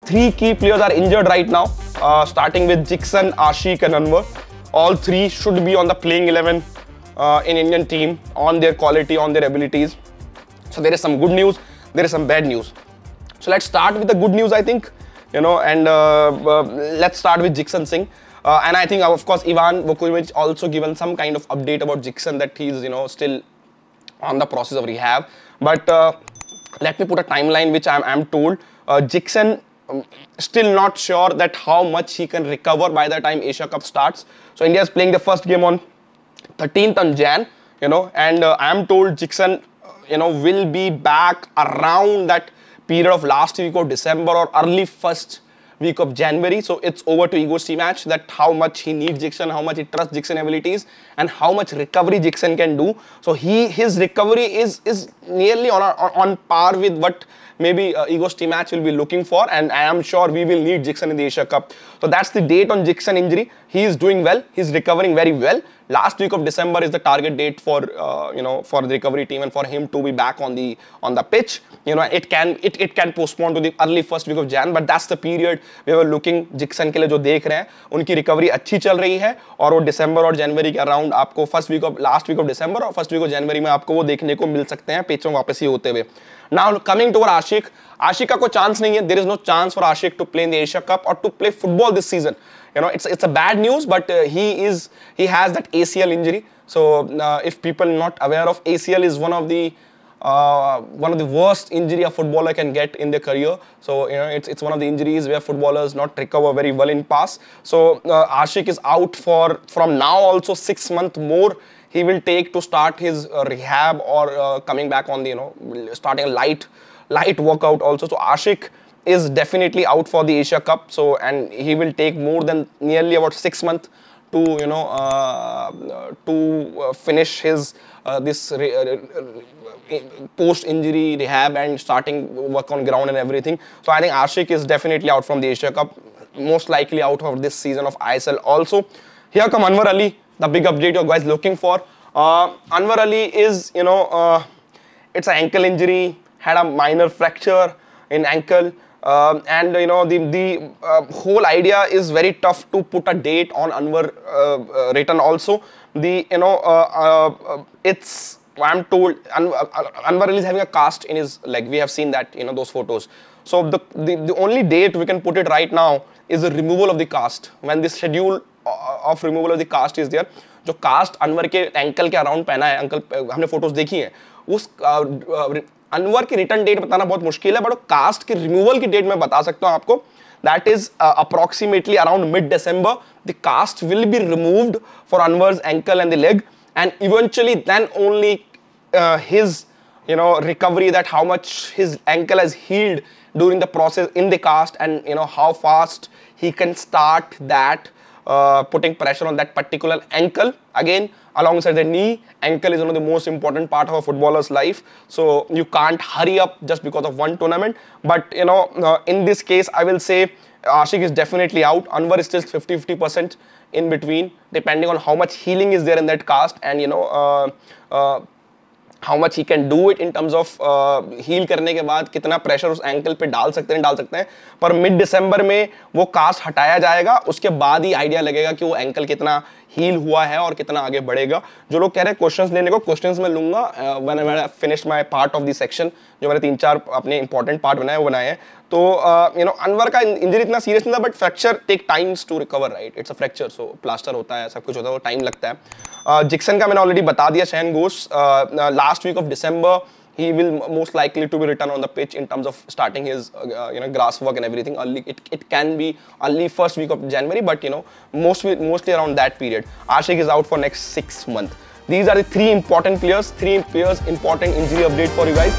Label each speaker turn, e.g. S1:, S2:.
S1: three key players are injured right now, starting with Jeakson, Ashique and Anwar. All three should be on the playing 11 in Indian team on their quality, on their abilities. So there is some good news, there is some bad news. So let's start with the good news, I think, and let's start with Jeakson Singh. And I think, of course, E106 also given some kind of update about Jeakson that he's, still on the process of rehab. But let me put a timeline which I'm told. Jeakson still not sure that how much he can recover by the time Asia Cup starts. So India is playing the first game on 13th on Jan, and I'm told Jeakson, will be back around that period of last week of December or early first week of January. So it's over to Ego's team match that how much he needs Jeakson, how much he trusts Jeakson abilities, and how much recovery Jeakson can do. So his recovery is nearly on par with what maybe Ego's team match will be looking for, and I am sure we will need Jeakson in the Asia Cup. So that's the date on Jeakson injury. He is doing well. He's recovering very well. Last week of December is the target date for for the recovery team and for him to be back on the pitch. It can postpone to the early first week of Jan, but that's the period we were looking Jeakson के लिए जो देख रहे हैं उनकी recovery अच्छी चल रही है और वो December और January के around आपको last week of December और first week of January में आपको वो देखने को मिल सकते हैं pitch में वापस ही होते हुए. Now coming to our Ashique का कोई chance नहीं है. There is no chance for Ashique to play in the Asia Cup or to play football this season. It's a bad news, but he has that ACL injury. So if people not aware of, ACL is one of the worst injury a footballer can get in their career. So it's one of the injuries where footballers not recover very well in past. So Ashique is out from now also 6 months more he will take to start his rehab or coming back on the starting a light workout also. So Ashique is definitely out for the Asia Cup. So and he will take more than nearly about 6 months to finish his this post-injury rehab and starting work on ground and everything. So I think Ashique is definitely out from the Asia Cup, most likely out of this season of ISL also. Here come Anwar Ali, the big update you guys looking for. Anwar Ali is it's an ankle injury, had a minor fracture in ankle. And the whole idea is very tough to put a date on Anwar written also. I'm told Anwar Ali is having a cast in his leg. We have seen that, those photos. So the only date we can put it right now is the removal of the cast. When the schedule of removal of the cast is there, जो cast Anwar के ankle के around पहना है, uncle हमने photos देखी हैं, उस अनवर की रिटर्न डेट बताना बहुत मुश्किल है, बट कास्ट की रिमूवल की डेट मैं बता सकता हूं आपको. That is approximately around mid December. The cast will be removed for Anwar's ankle and the leg, and eventually then only his recovery, that how much his ankle has healed during the process in the cast, and how fast he can start that putting pressure on that particular ankle. Again, alongside the knee, ankle is one of the most important part of a footballer's life. So you can't hurry up just because of one tournament. But in this case, I will say Ashique is definitely out. Anwar is still 50-50% in between, depending on how much healing is there in that cast, and how much he can do it in terms of heal करने के बाद कितना pressure उस ankle पे डाल सकते हैं. पर mid December में वो cast हटाया जाएगा, उसके बाद ही idea लगेगा कि वो ankle कितना heal हुआ है और कितना आगे बढ़ेगा. जो लोग कह रहे हैं questions लेने को, questions मैं लूँगा when I finished my part of the section, जो मैंने 3-4 अपने important part बनाए हैं. तो अनवर का इंजरी इतना सीरियस नहीं था, but fracture take times to recover, right. It's a fracture, so plaster होता है, सब कुछ होता है, वो टाइम लगता है. जिक्सन का मैंने ऑलरेडी बता दिया, Shahan Ghosh last week of December he will most likely to be returned on the pitch in terms of starting his grass work and everything. Early, it can be early first week of January, but mostly around that period. Ashique is out for next 6 months. These are the three important players, important injury update for you guys.